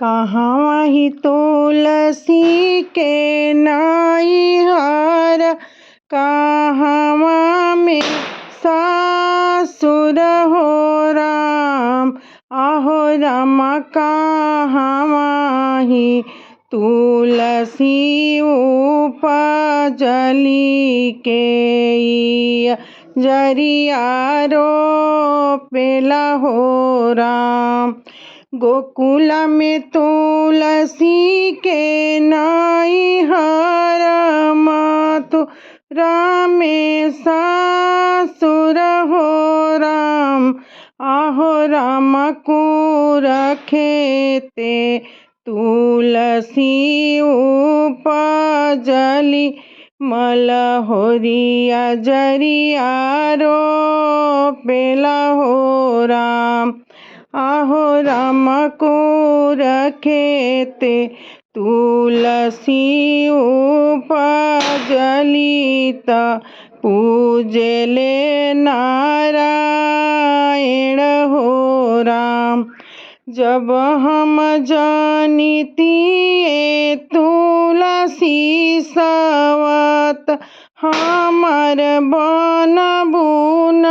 कहाँ ही तुलसी के नैहर, कहाँ में सासुर हो राम। आहो राम कहाँ ही तुलसी उपजली के जरिया रोपेला हो राम। गोकुल में तुलसी के नैहर, मथुरा में सासुर हो राम। आहो राम कुरुक्षेत्र तुलसी उपजली, मलहोरिया जरिया रोपेला हो राम। आहो राम कुरुक्षेत्र तुलसी उपजली, त पूजले नारायण हो राम। जब हम जानिती तुलसी सवत, हमर बनबू न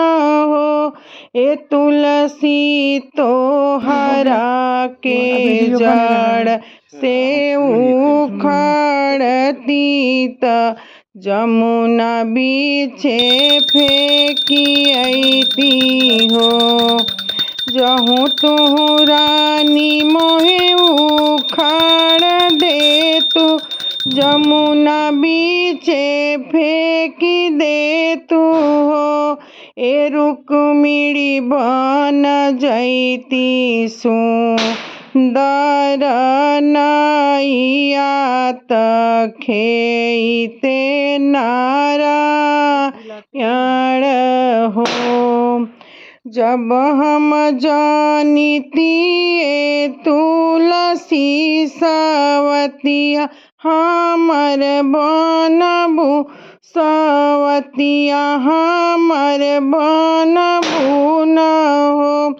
हो। ए तुलसी तोहरा के जड़ से उखड़ती, त जमुना बीचे फेंकियती हो। जहूँ तुहु रानी मोहे उखाड़ दे तू, जमुना बीचे फेंकी दे तू हो। ए रुक्मिणी बन जैती सुंदर नैया, त खेते नारायण हो। जब हम जानिती तुलसी सवतिया, हमर बनबू सवतिया, हमर बनबू न हो।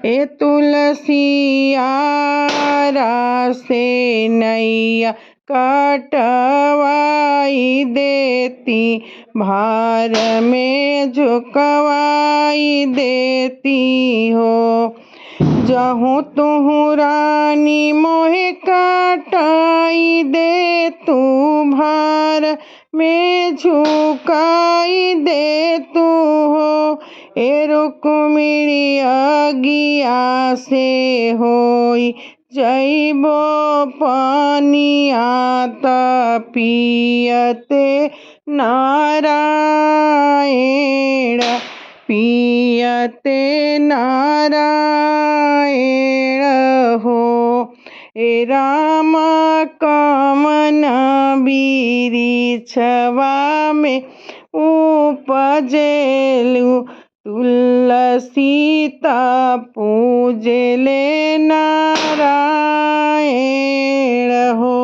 ए तुलसियारा से नैया कटवाई देती, भार में झुकवाई देती हो। जहूँ तुहु रानी मोहे कटाई दे तू, भार में झुकाई दे तू हो। ए रुक्मिणी अगिया से होई जइबो पानिया, त पियते नारायण, पियते नारायण हो। ए राम कमन बिरिछवा में उपजेलु तुलसी, त पूजले नारायण हो।